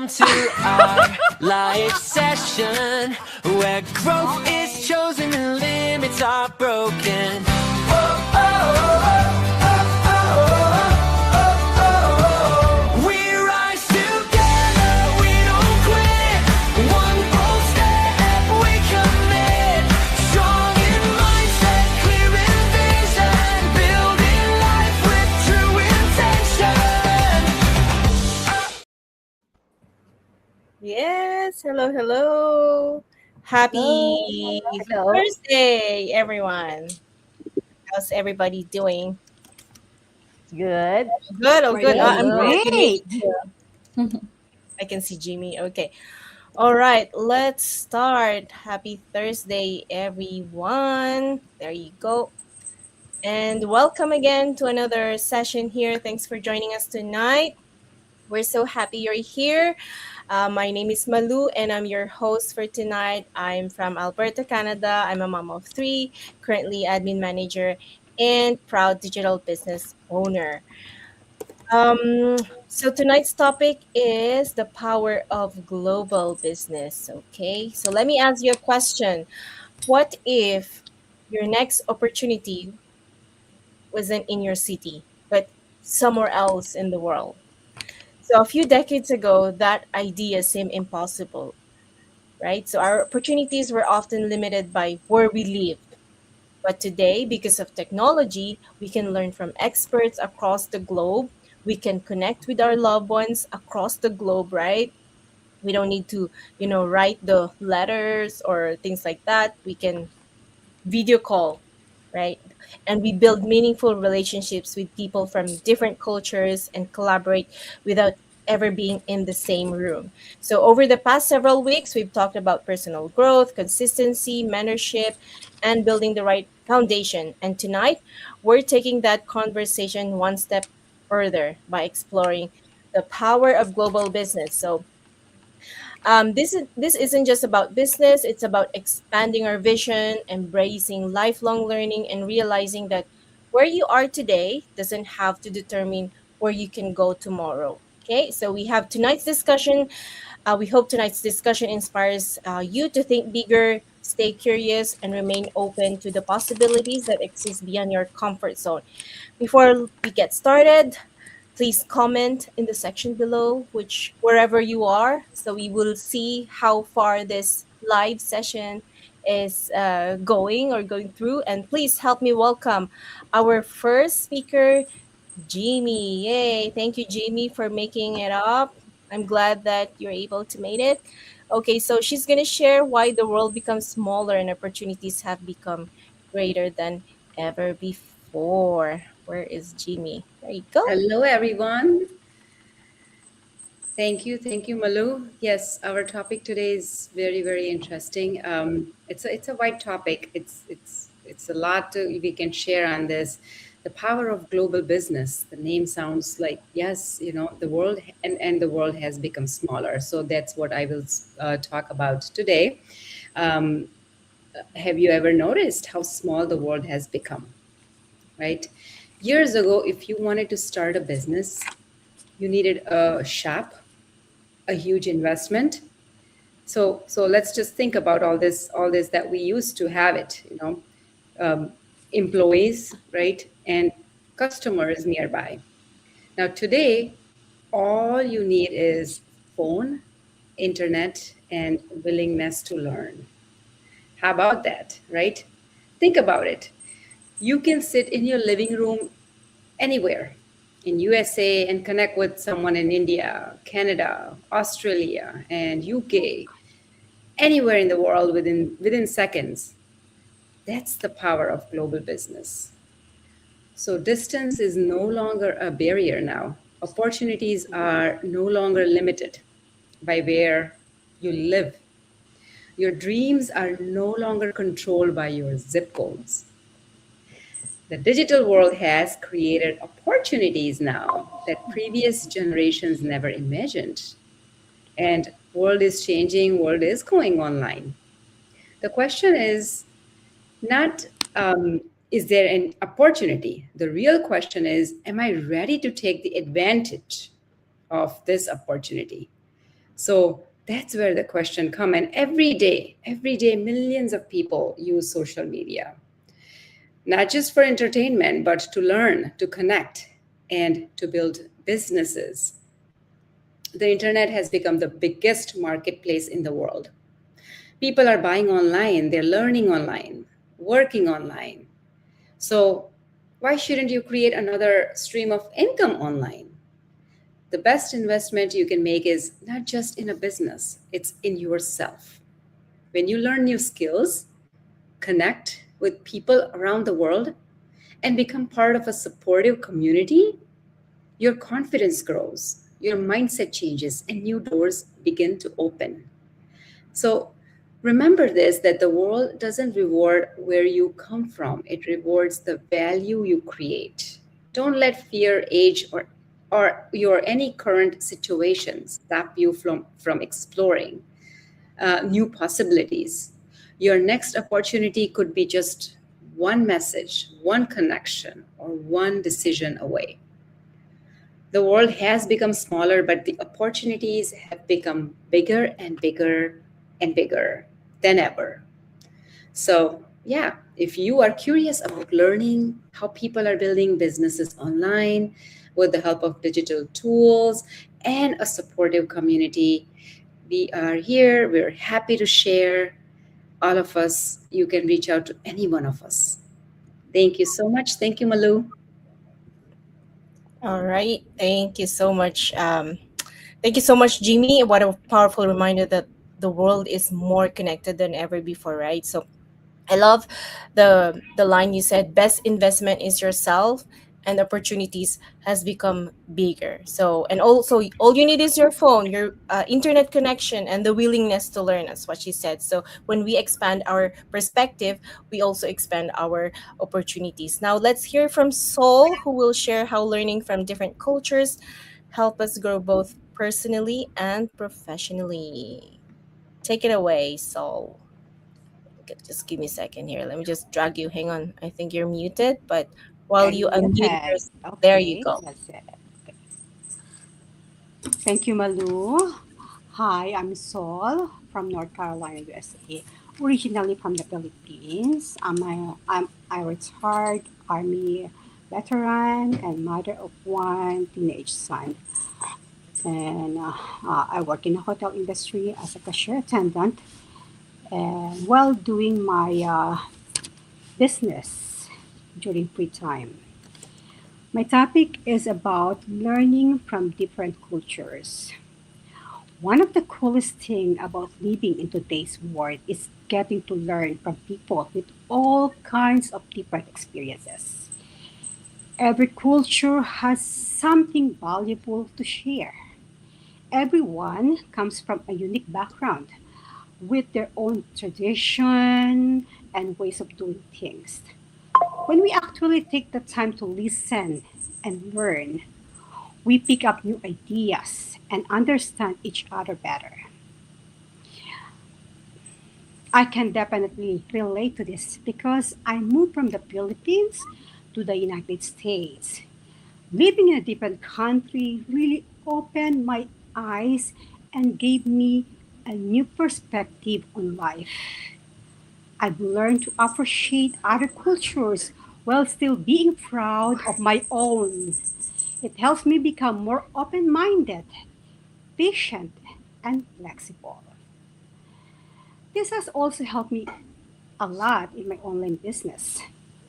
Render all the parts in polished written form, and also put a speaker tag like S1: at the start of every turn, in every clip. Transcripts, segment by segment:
S1: Welcome to our live session where growth is chosen and limits are broken. Oh, oh, oh, oh, oh, oh, oh, oh. We rise together, we don't quit. One bold step, we commit. Strong in mindset, clear in vision, building life with true intention.
S2: Yes, hello, hello. Happy
S3: Hello.
S2: Thursday, everyone. How's everybody doing?
S3: Good.
S2: Good, oh
S4: We're
S2: good.
S4: doing
S2: I'm good.
S4: great.
S2: I can see Jimmy. Okay. All right, let's start. Happy Thursday, everyone. There you go. And welcome again to another session here. Thanks for joining us tonight. We're so happy you're here. My name is Malu, and I'm your host for tonight. I'm from Alberta, Canada. I'm a mom of three, currently admin manager, and proud digital business owner. Um, so tonight's topic is the power of global business. Okay, so let me ask you a question. What if your next opportunity wasn't in your city, but somewhere else in the world? So a few decades ago, that idea seemed impossible, right? So our opportunities were often limited by where we lived. But today, because of technology, we can learn from experts across the globe. We can connect with our loved ones across the globe, right? We don't need to, write the letters or things like that. We can video call, right? And we build meaningful relationships with people from different cultures and collaborate without ever being in the same room. So, over the past several weeks, we've talked about personal growth, consistency, mentorship, and building the right foundation. And tonight, we're taking that conversation one step further by exploring the power of global business. So, this isn't just about business, it's about expanding our vision, embracing lifelong learning, and realizing that where you are today doesn't have to determine where you can go tomorrow. Okay, so we have tonight's discussion. We hope tonight's discussion inspires you to think bigger, stay curious, and remain open to the possibilities that exist beyond your comfort zone. Before we get started, please comment in the section below, which wherever you are, so we will see how far this live session is going through. And please help me welcome our first speaker, Jamie. Yay! Thank you, Jamie, for making it up. I'm glad that you're able to make it. Okay, so she's gonna share why the world becomes smaller and opportunities have become greater than ever before. Where is Jamie? There you go.
S4: Hello, everyone. Thank you, Malu. Yes, our topic today is very, very interesting. It's a wide topic. It's a lot we can share on this. The power of global business. The name sounds like yes, the world and the world has become smaller. So that's what I will talk about today. Um, have you ever noticed how small the world has become? Right? Years ago, if you wanted to start a business, you needed a shop, a huge investment. So let's just think about all this that we used to have it, um, employees, right, and customers nearby. Now today, all you need is phone, internet, and willingness to learn. How about that, right? Think about it. You can sit in your living room anywhere in USA and connect with someone in India, Canada, Australia, and UK, anywhere in the world within seconds. That's the power of global business. So distance is no longer a barrier now. Opportunities are no longer limited by where you live. Your dreams are no longer controlled by your zip codes. The digital world has created opportunities now that previous generations never imagined. And world is changing, world is going online. The question is not is there an opportunity? The real question is, am I ready to take the advantage of this opportunity? So that's where the question come. And every day, millions of people use social media, not just for entertainment, but to learn, to connect, and to build businesses. The internet has become the biggest marketplace in the world. People are buying online, they're learning online, working online. So, why shouldn't you create another stream of income online? The best investment you can make is not just in a business, it's in yourself. When you learn new skills, connect with people around the world, and become part of a supportive community, your confidence grows, your mindset changes, and new doors begin to open. So remember this, that the world doesn't reward where you come from, it rewards the value you create. Don't let fear, age, or your any current situations stop you from exploring new possibilities. Your next opportunity could be just one message, one connection, or one decision away. The world has become smaller, but the opportunities have become bigger and bigger and bigger than ever. So, yeah, if you are curious about learning how people are building businesses online with the help of digital tools and a supportive community, we are here. We're happy to share. All of us, you can reach out to any one of us. Thank you so much. Thank you, Malu.
S2: All right. Thank you so much. Thank you so much, Jimmy. What a powerful reminder that the world is more connected than ever before, right? So I love the line you said, best investment is yourself, and opportunities has become bigger. So, and also all you need is your phone, your internet connection, and the willingness to learn, as what she said. So when we expand our perspective, we also expand our opportunities. Now let's hear from Sol, who will share how learning from different cultures help us grow both personally and professionally. Take it away, Sol. Okay, just give me a second here. Let me just drag you. Hang on. I think you're muted, but while you unmute
S5: Unmuted.
S2: yourself, there you
S5: Okay,
S2: go.
S5: that's it. Thank you, Malu. Hi, I'm Sol from North Carolina, USA. Originally from the Philippines. I'm a retired Army veteran and mother of one teenage son. And I work in the hotel industry as a cashier attendant. And while doing my business during free time. My topic is about learning from different cultures. One of the coolest things about living in today's world is getting to learn from people with all kinds of different experiences. Every culture has something valuable to share. Everyone comes from a unique background with their own tradition and ways of doing things. When we actually take the time to listen and learn, we pick up new ideas and understand each other better. I can definitely relate to this because I moved from the Philippines to the United States. Living in a different country really opened my eyes and gave me a new perspective on life. I've learned to appreciate other cultures while still being proud of my own. It helps me become more open minded, patient, and flexible. This has also helped me a lot in my online business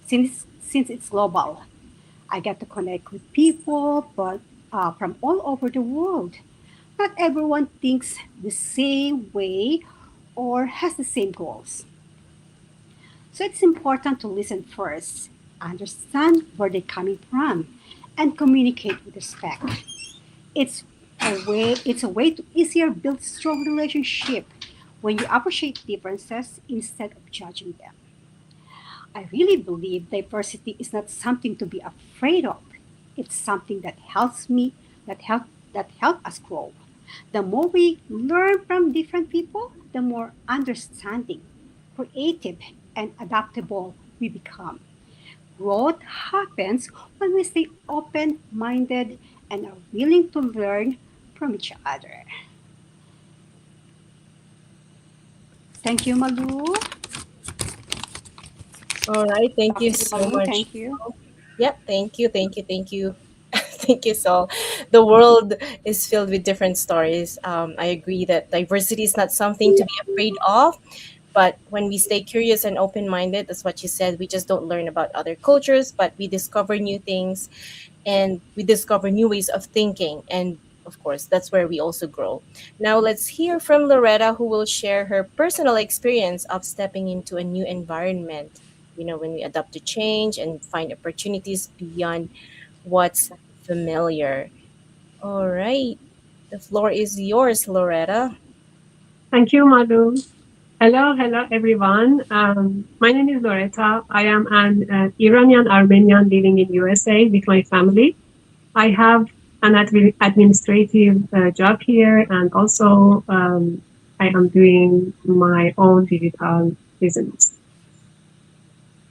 S5: since it's global. I get to connect with people but from all over the world. Not everyone thinks the same way or has the same goals. So it's important to listen first, understand where they're coming from, and communicate with respect. It's it's a way to easier build strong relationship when you appreciate differences instead of judging them. I really believe diversity is not something to be afraid of. It's something that help us grow. The more we learn from different people, the more understanding, creative, and adaptable we become. Growth happens when we stay open minded and are willing to learn from each other. Thank you, Malu.
S2: All right. Thank you
S5: Thank you,
S2: so
S5: Malu.
S2: much.
S5: Thank you.
S2: Yep. Thank you. Thank you. Thank you. Thank you, Saul. The world is filled with different stories. I agree that diversity is not something to be afraid of, but when we stay curious and open minded, that's what you said, we just don't learn about other cultures, but we discover new things and we discover new ways of thinking. And of course, that's where we also grow. Now, let's hear from Loretta, who will share her personal experience of stepping into a new environment. When we adapt to change and find opportunities beyond what's familiar. All right. The floor is yours, Loretta.
S6: Thank you, Madhu. Hello, everyone. My name is Loretta. I am an Iranian Armenian living in USA with my family. I have an administrative job here, and also I am doing my own digital business.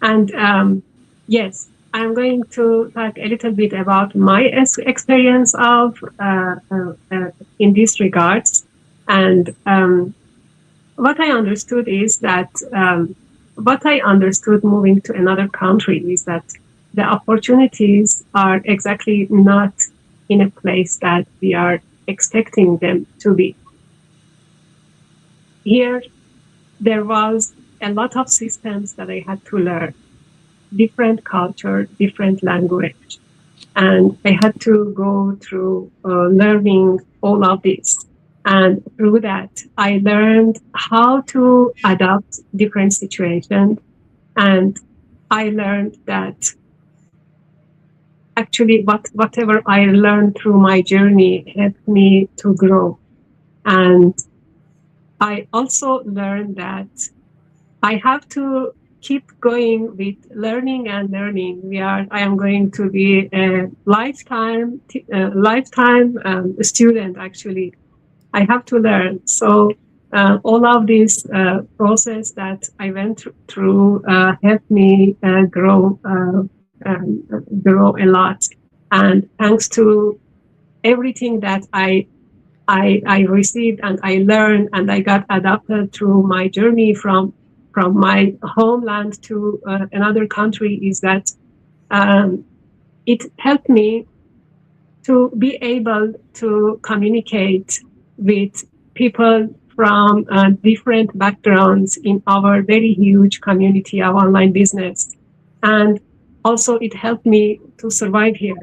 S6: And yes, I'm going to talk a little bit about my experience of in this regards. And what I understood is that what I understood moving to another country is that the opportunities are exactly not in a place that we are expecting them to be. Here, there was a lot of systems that I had to learn, different culture, different language. And I had to go through learning all of this. And through that, I learned how to adapt different situations. And I learned that actually whatever I learned through my journey helped me to grow. And I also learned that I have to keep going with learning and learning. I am going to be a lifetime student. Actually, I have to learn. So all of this process that I went through helped me grow a lot. And thanks to everything that I received and I learned and I got adapted through my journey from my homeland to another country, is that it helped me to be able to communicate with people from different backgrounds in our very huge community of online business. And also it helped me to survive here.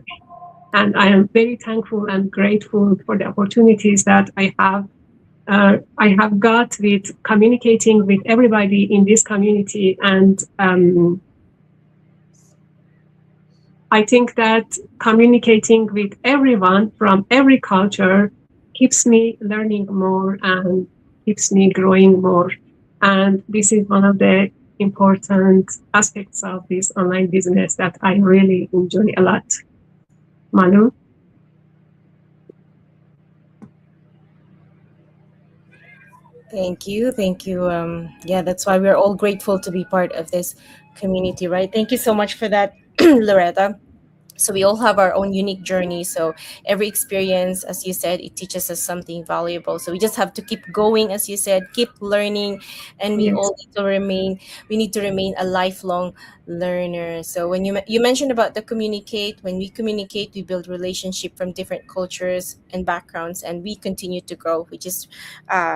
S6: And I am very thankful and grateful for the opportunities that I have got with communicating with everybody in this community. And I think that communicating with everyone from every culture keeps me learning more and keeps me growing more. And this is one of the important aspects of this online business that I really enjoy a lot. Manu?
S2: Thank you. Thank you. Yeah, that's why we're all grateful to be part of this community, right? Thank you so much for that, Loretta. So we all have our own unique journey. So every experience, as you said, it teaches us something valuable. So we just have to keep going, as you said, keep learning, and we
S6: Yes.
S2: all need to remain. We need to remain a lifelong learner. So when you mentioned about the communicate, when we communicate, we build relationship from different cultures and backgrounds, and we continue to grow, which is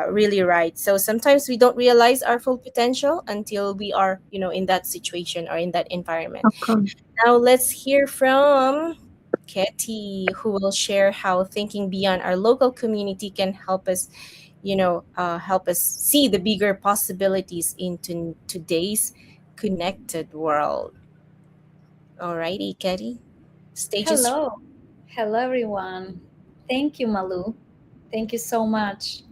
S2: really right. So sometimes we don't realize our full potential until we are, in that situation or in that environment.
S6: Of course.
S2: Now let's hear from Ketty, who will share how thinking beyond our local community can help us, help us see the bigger possibilities into today's connected world. Alrighty, Ketty, stage is yours.
S7: Hello. Hello, everyone. Thank you, Malu. Thank you so much.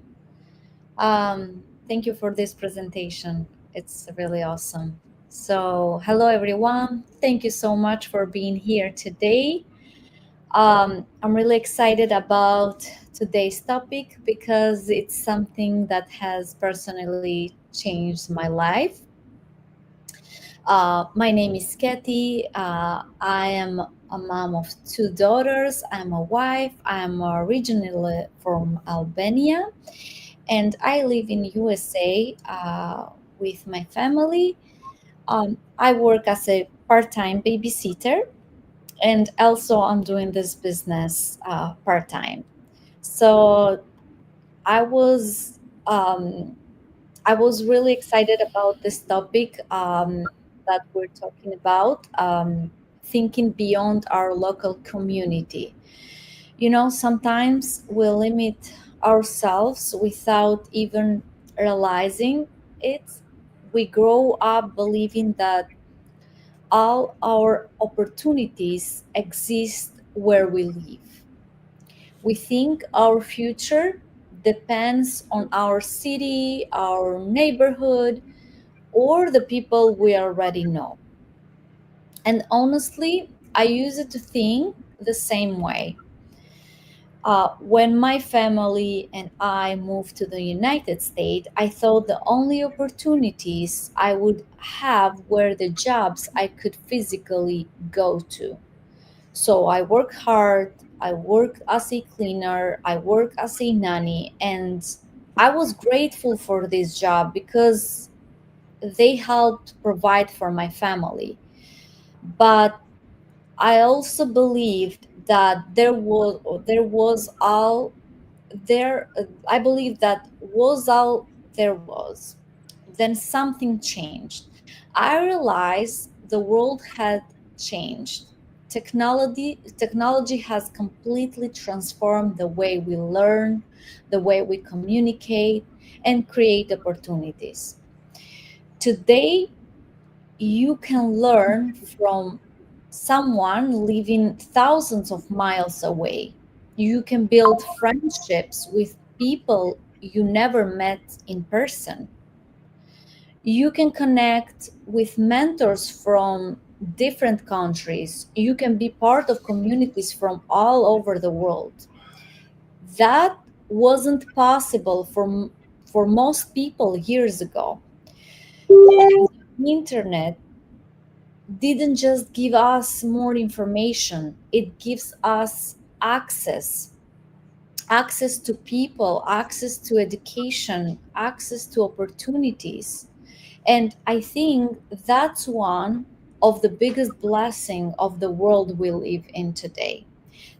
S7: Thank you for this presentation. It's really awesome. So, hello, everyone. Thank you so much for being here today. I'm really excited about today's topic because it's something that has personally changed my life. My name is Katie. I am a mom of two daughters. I'm a wife. I'm originally from Albania. and I live in USA with my family. I work as a part-time babysitter, and also I'm doing this business part-time. So I was um, I was really excited about this topic that we're talking about, thinking beyond our local community. You know, sometimes we limit ourselves without even realizing it. We grow up believing that all our opportunities exist where we live. We think our future depends on our city, our neighborhood, or the people we already know. And honestly, I used to think the same way. When my family and I moved to the United States, I thought the only opportunities I would have were the jobs I could physically go to. So I work hard, I work as a cleaner, I work as a nanny, and I was grateful for this job because they helped provide for my family. But I also believed that there was all there I believe that was all there was. Then something changed. I realized the world had changed. Technology has completely transformed the way we learn, the way we communicate, and create opportunities. Today, you can learn from someone living thousands of miles away. You can build friendships with people you never met in person. You can connect with mentors from different countries. You can be part of communities from all over the world. That wasn't possible for most people years ago. And the internet didn't just give us more information, it gives us access to people, access to education, access to opportunities. And I think that's one of the biggest blessing of the world we live in today.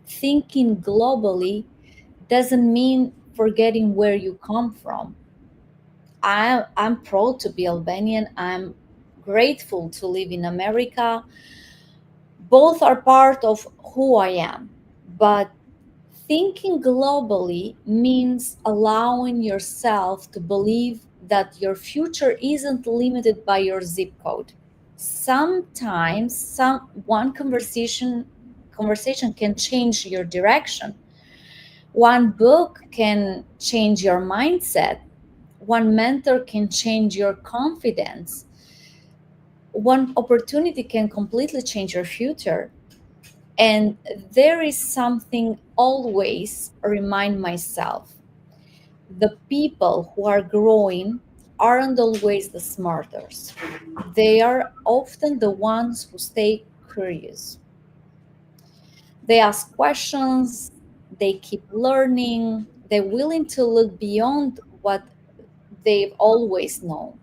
S7: Thinking globally doesn't mean forgetting where you come from. I'm proud to be Albanian. I'm grateful to live in America. Both are part of who I am. But thinking globally means allowing yourself to believe that your future isn't limited by your zip code. Sometimes one conversation can change your direction. One book can change your mindset. One mentor can change your confidence. One opportunity can completely change your future. And there is something always remind myself. The people who are growing aren't always the smartest. They are often the ones who stay curious. They ask questions, they keep learning, they're willing to look beyond what they've always known.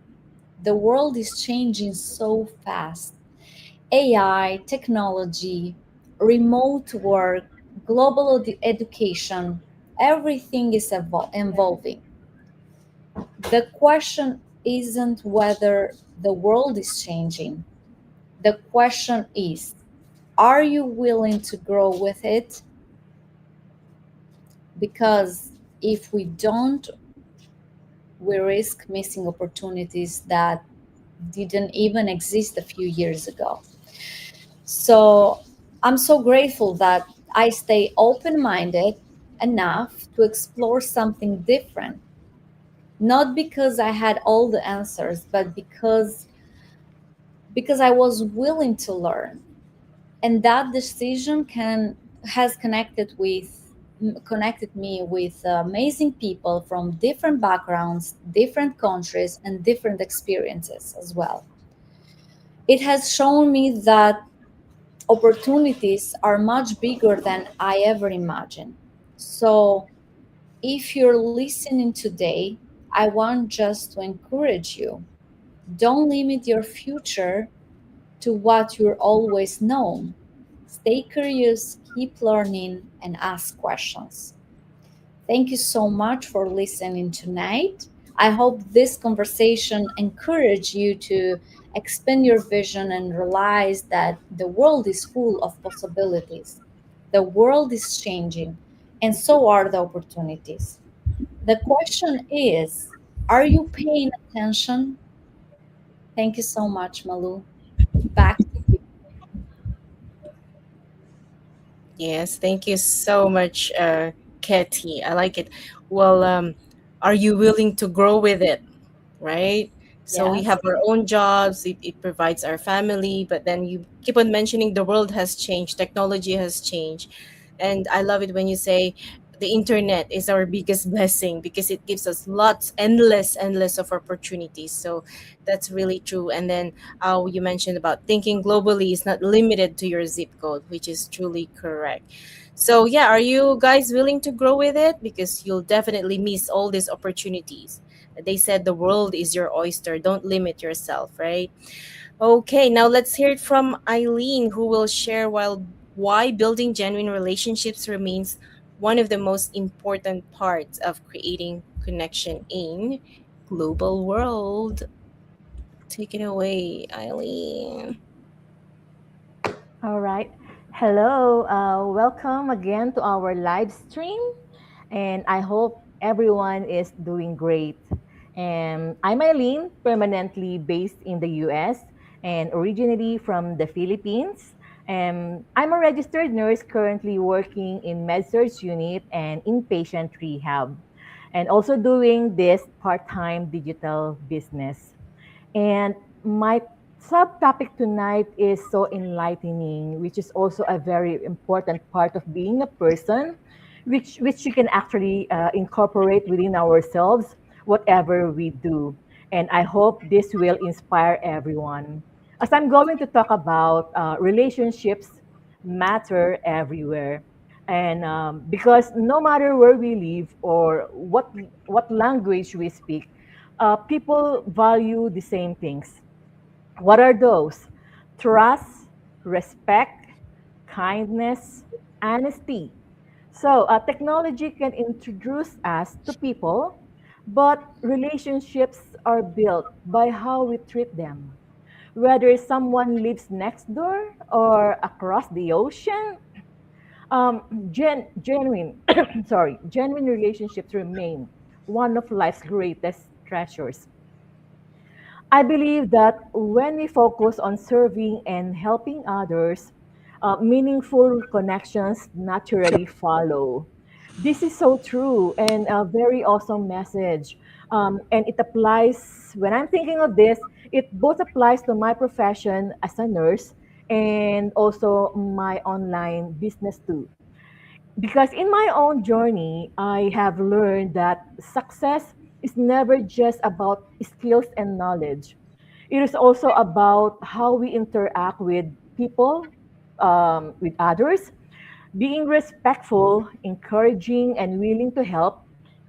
S7: The world is changing so fast. AI, technology, remote work, global education, everything is evolving. The question isn't whether the world is changing. The question is, are you willing to grow with it? Because if we don't, we risk missing opportunities that didn't even exist a few years ago. So I'm so grateful that I stay open minded enough to explore something different. Not because I had all the answers, but because I was willing to learn. And that decision can has connected me with amazing people from different backgrounds, different countries, and different experiences as well. It has shown me that opportunities are much bigger than I ever imagined. So If you're listening today, I want just to encourage you. Don't limit your future to what you're always known. Stay curious, keep learning, and ask questions. Thank you so much for listening tonight. I hope this conversation encouraged you to expand your vision and realize that the world is full of possibilities. The world is changing, and so are the opportunities. The question is, are you paying attention? Thank you so much, Malu. Back to you.
S2: Yes, thank you so much, Katie. I like it. Well, are you willing to grow with it? Right? So we
S7: Yes.
S2: have our own jobs, it provides our family, but then you keep on mentioning the world has changed, technology has changed. And I love it when you say the internet is our biggest blessing because it gives us lots, endless of opportunities. So that's really true. And then you mentioned about thinking globally is not limited to your zip code, which is truly correct. So yeah, are you guys willing to grow with it? Because you'll definitely miss all these opportunities. They said the world is your oyster. Don't limit yourself, right? Okay, now let's hear it from Eileen, who will share why building genuine relationships remains one of the most important parts of creating connection in global world. Take it away, Eileen.
S3: All right. Hello. Welcome again to our live stream. And I hope everyone is doing great. And I'm Eileen, permanently based in the US and originally from the Philippines. And I'm a registered nurse currently working in MedSurg unit and inpatient rehab, and also doing this part-time digital business. And my subtopic tonight is so enlightening, which is also a very important part of being a person, which you can actually incorporate within ourselves, whatever we do. And I hope this will inspire everyone. As I'm going to talk about relationships matter everywhere. And because no matter where we live or what language we speak, people value the same things. What are those? Trust, respect, kindness, honesty. So, technology can introduce us to people, but relationships are built by how we treat them. Whether someone lives next door or across the ocean, genuine, genuine relationships remain one of life's greatest treasures. I believe that when we focus on serving and helping others, meaningful connections naturally follow. This is so true and a very awesome message. And it applies, when I'm thinking of this, it both applies to my profession as a nurse and also my online business too. Because in my own journey, I have learned that success is never just about skills and knowledge. It is also about how we interact with people, with others. Being respectful, encouraging, and willing to help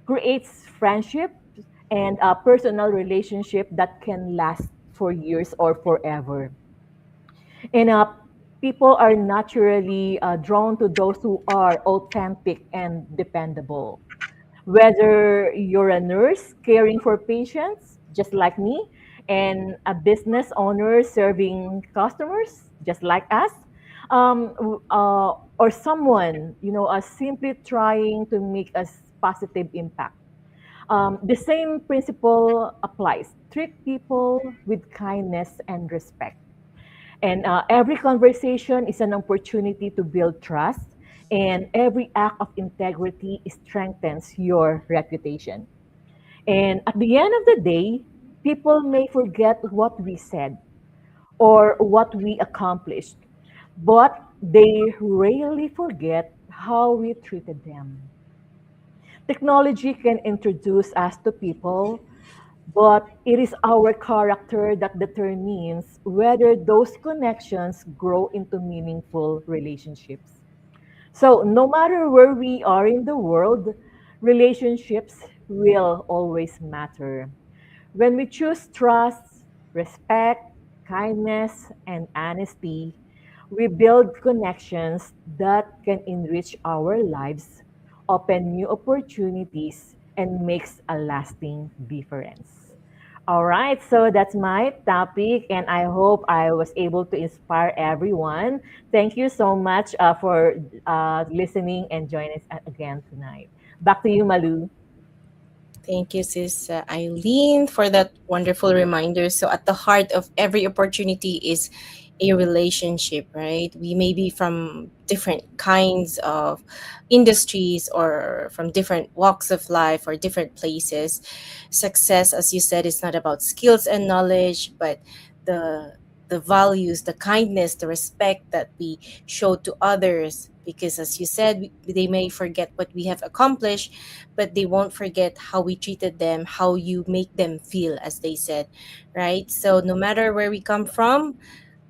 S3: creates friendship and a personal relationship that can last for years or forever. And people are naturally drawn to those who are authentic and dependable. Whether you're a nurse caring for patients, just like me, and a business owner serving customers, just like us, or someone, simply trying to make a positive impact. The same principle applies. Treat people with kindness and respect. And every conversation is an opportunity to build trust, and every act of integrity strengthens your reputation. And at the end of the day, people may forget what we said or what we accomplished, but they rarely forget how we treated them. Technology can introduce us to people, but it is our character that determines whether those connections grow into meaningful relationships. So, no matter where we are in the world, relationships will always matter. When we choose trust, respect, kindness, and honesty, we build connections that can enrich our lives, open new opportunities, and makes a lasting difference. All right, so that's my topic, and I hope I was able to inspire everyone. Thank you so much for listening and joining us again tonight. Back to you, Malu.
S2: Thank you, Sis Eileen, for that wonderful reminder. So, at the heart of every opportunity is a relationship, right? We may be from different kinds of industries or from different walks of life or different places. Success, as you said, is not about skills and knowledge, but the the values, the kindness, the respect that we show to others. Because, as you said, they may forget what we have accomplished, but they won't forget how we treated them, how you make them feel, as they said, right? So, no matter where we come from,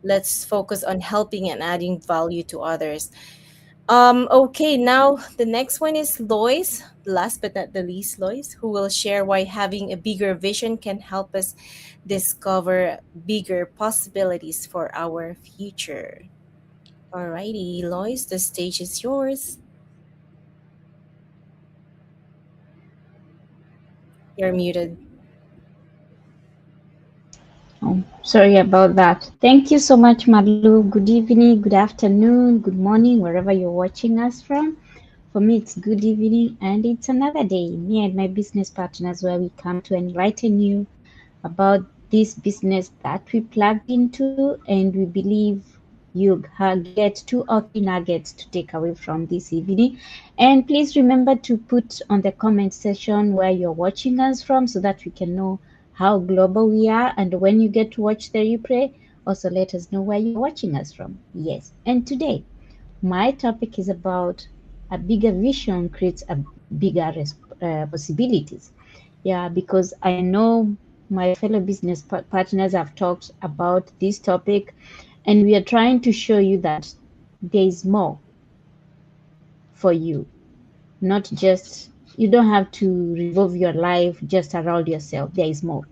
S2: let's focus on helping and adding value to others. Okay, now the next one is Lois, last but not the least, Lois, who will share why having a bigger vision can help us discover bigger possibilities for our future. Alrighty, Lois, the stage is yours. You're muted.
S8: Oh, sorry about that. Thank you so much, Malu. Good evening, good afternoon, good morning, wherever you're watching us from. For me, it's good evening, and it's another day. Me and my business partners, where we come to enlighten you about this business that we plugged into, and we believe you get two or three nuggets to take away from this evening. And please remember to put on the comment section where you're watching us from so that we can know how global we are. And when you get to watch the replay, also let us know where you're watching us from. Yes. And today, my topic is about a bigger vision creates a bigger possibilities. Yeah, because I know my fellow business partners have talked about this topic, and we are trying to show you that there is more for you, not just, you don't have to revolve your life just around yourself. There is more.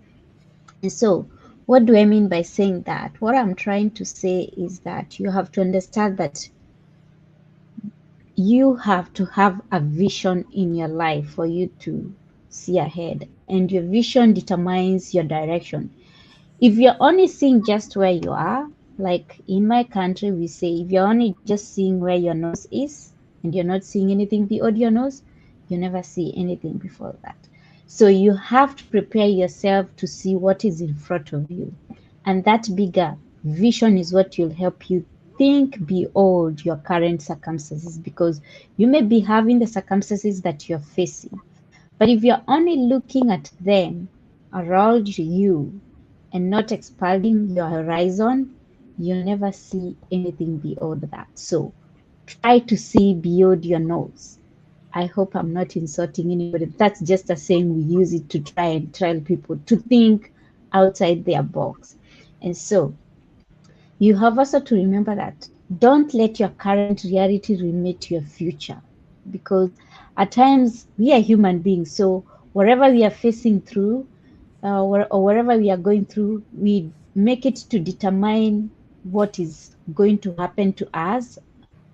S8: And so, what do I mean by saying that? What I'm trying to say is that you have to understand that you have to have a vision in your life for you to see ahead, and your vision determines your direction. If you're only seeing just where you are, like in my country, we say if you're only just seeing where your nose is and you're not seeing anything beyond your nose, you never see anything before that. So you have to prepare yourself to see what is in front of you. And that bigger vision is what will help you think beyond your current circumstances, because you may be having the circumstances that you're facing. But if you're only looking at them around you and not expanding your horizon, you'll never see anything beyond that. So try to see beyond your nose. I hope I'm not insulting anybody. That's just a saying we use it to try and tell people to think outside their box. And so you have also to remember that don't let your current reality limit your future, because at times we are human beings. So wherever we are facing through, or wherever we are going through, we make it to determine what is going to happen to us,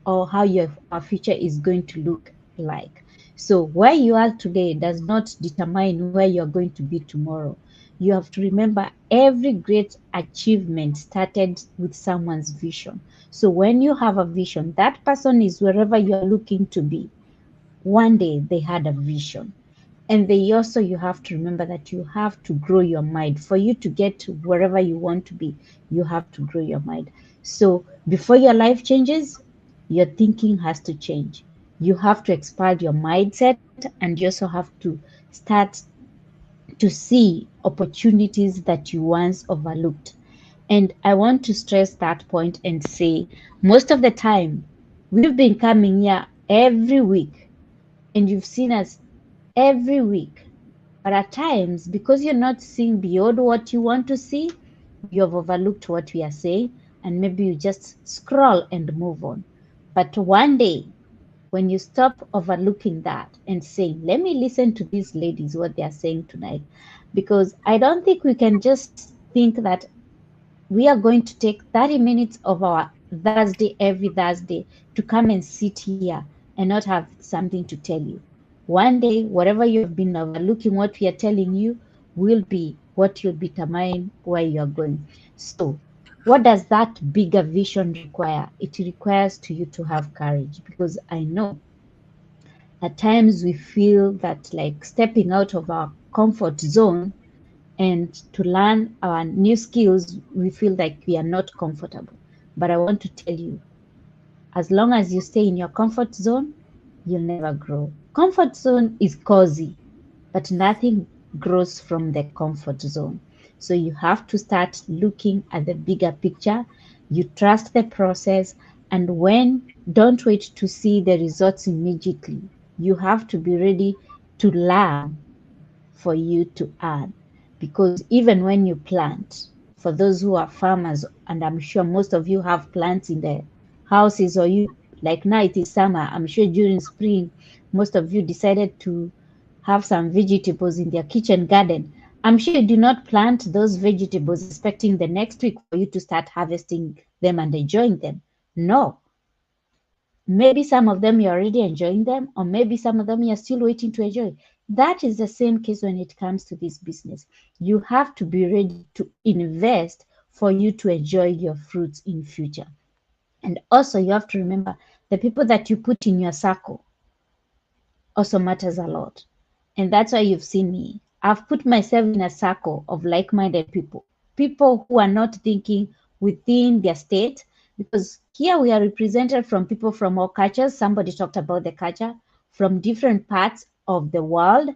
S8: or how our future is going to look like. So where you are today does not determine where you're going to be tomorrow. You have to remember every great achievement started with someone's vision. So when you have a vision, that person is wherever you're looking to be. One day they had a vision. And they also, you have to remember that you have to grow your mind. For you to get to wherever you want to be, you have to grow your mind. So before your life changes, your thinking has to change. You have to expand your mindset, and you also have to start to see opportunities that you once overlooked. And I want to stress that point and say, most of the time, we've been coming here every week, and you've seen us every week. But at times, because you're not seeing beyond what you want to see, you have overlooked what we are saying, and maybe you just scroll and move on. But one day, when you stop overlooking that and saying, let me listen to these ladies, what they are saying tonight, because I don't think we can just think that we are going to take 30 minutes of our Thursday, every Thursday, to come and sit here and not have something to tell you. One day, whatever you have been overlooking, what we are telling you will be what you'll determine where you are going. So, what does that bigger vision require? It requires to you to have courage, because I know at times we feel that like stepping out of our comfort zone and to learn our new skills, we feel like we are not comfortable. But I want to tell you, as long as you stay in your comfort zone, you'll never grow. Comfort zone is cozy, but nothing grows from the comfort zone. So you have to start looking at the bigger picture. You trust the process, and don't wait to see the results immediately. You have to be ready to learn for you to earn. Because even when you plant, for those who are farmers, and I'm sure most of you have plants in the houses, or you, like now it is summer, I'm sure during spring, most of you decided to have some vegetables in their kitchen garden. I'm sure you do not plant those vegetables expecting the next week for you to start harvesting them and enjoying them. No, maybe some of them you're already enjoying them, or maybe some of them you're still waiting to enjoy. That is the same case when it comes to this business. You have to be ready to invest for you to enjoy your fruits in future. And also you have to remember the people that you put in your circle also matters a lot. And that's why you've seen me. I've put myself in a circle of like-minded people, people who are not thinking within their state, because here we are represented from people from all cultures. Somebody talked about the culture from different parts of the world,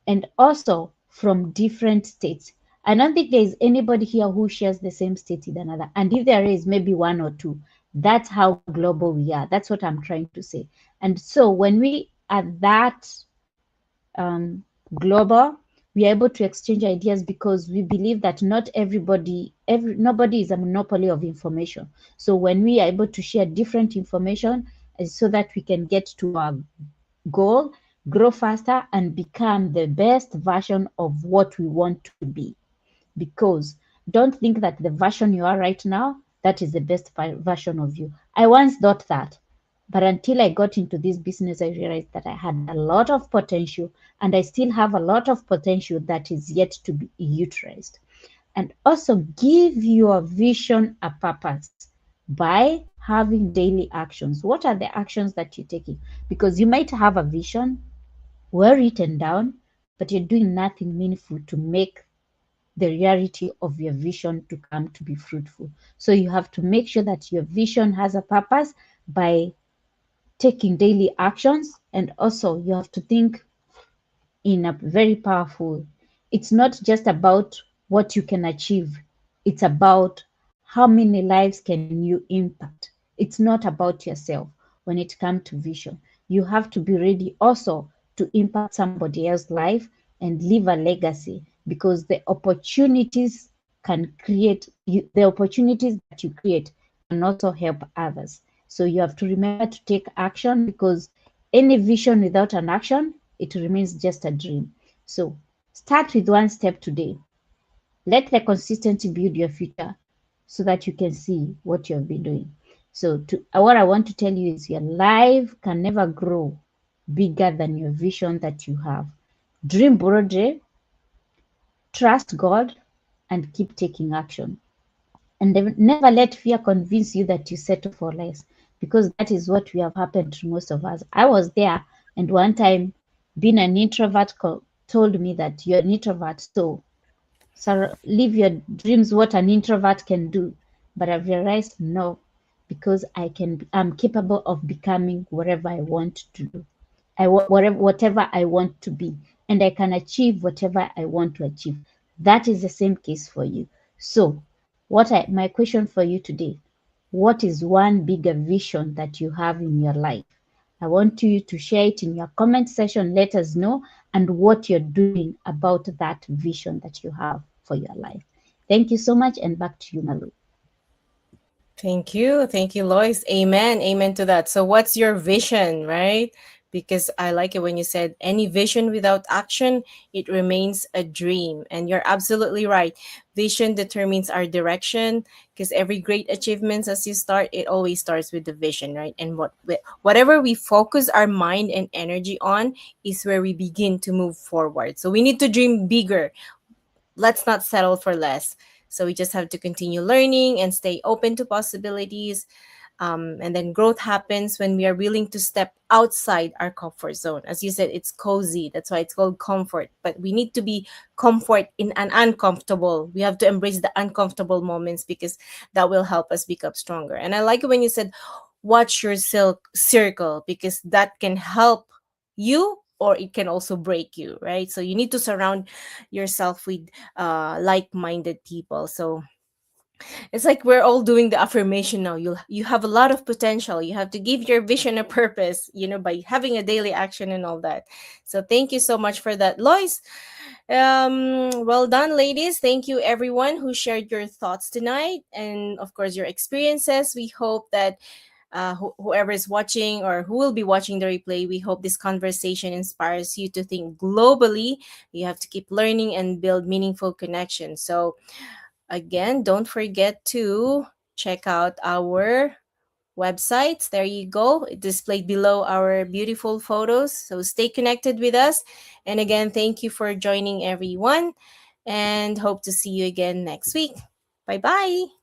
S8: and also from different states. I don't think there is anybody here who shares the same state with another. And if there is, maybe one or two. That's how global we are. That's what I'm trying to say. And so when we are that global, we are able to exchange ideas, because we believe that not nobody is a monopoly of information. So when we are able to share different information, so that we can get to our goal, grow faster, and become the best version of what we want to be. Because don't think that the version you are right now, that is the best version of you. I once thought that. But until I got into this business, I realized that I had a lot of potential, and I still have a lot of potential that is yet to be utilized. And also give your vision a purpose by having daily actions. What are the actions that you're taking? Because you might have a vision well written down, but you're doing nothing meaningful to make the reality of your vision to come to be fruitful. So you have to make sure that your vision has a purpose by taking daily actions. And also you have to think in a very powerful, it's not just about what you can achieve, it's about how many lives can you impact. It's not about yourself. When it comes to vision, you have to be ready also to impact somebody else's life and leave a legacy, because the opportunities the opportunities that you create can also help others. So you have to remember to take action, because any vision without an action, it remains just a dream. So start with one step today. Let the consistency build your future, so that you can see what you have been doing. So what I want to tell you is your life can never grow bigger than your vision that you have. Dream broadly, trust God, and keep taking action. And never let fear convince you that you settle for less, because that is what we have happened to most of us. I was there, and one time being an introvert told me that you're an introvert, so live your dreams, what an introvert can do. But I've realized no, because I'm capable of becoming whatever I want to do, whatever I want to be, and I can achieve whatever I want to achieve. That is the same case for you. So my question for you today, what is one bigger vision that you have in your life? I want you to share it in your comment section. Let us know, and what you're doing about that vision that you have for your life. Thank you so much, and back to you, Malu.
S2: Thank you, Lois. Amen. Amen to that. So, what's your vision, right? Because I like it when you said any vision without action, it remains a dream. And you're absolutely right. Vision determines our direction because every great achievements as you start, it always starts with the vision, right? And whatever we focus our mind and energy on is where we begin to move forward. So we need to dream bigger. Let's not settle for less. So we just have to continue learning and stay open to possibilities. And then growth happens when we are willing to step outside our comfort zone. As you said, it's cozy. That's why it's called comfort. But we need to be comfort in an uncomfortable. We have to embrace the uncomfortable moments because that will help us become stronger. And I like it when you said, watch your circle because that can help you or it can also break you, right? So you need to surround yourself with like-minded people. So it's like we're all doing the affirmation now. You have a lot of potential. You have to give your vision a purpose, by having a daily action and all that. So thank you so much for that, Lois. Well done, ladies. Thank you, everyone who shared your thoughts tonight, and of course your experiences. We hope that whoever is watching or who will be watching the replay, we hope this conversation inspires you to think globally. You have to keep learning and build meaningful connections. So again, don't forget to check out our websites. There you go. It displayed below our beautiful photos. So stay connected with us. And again, thank you for joining everyone and hope to see you again next week. Bye bye.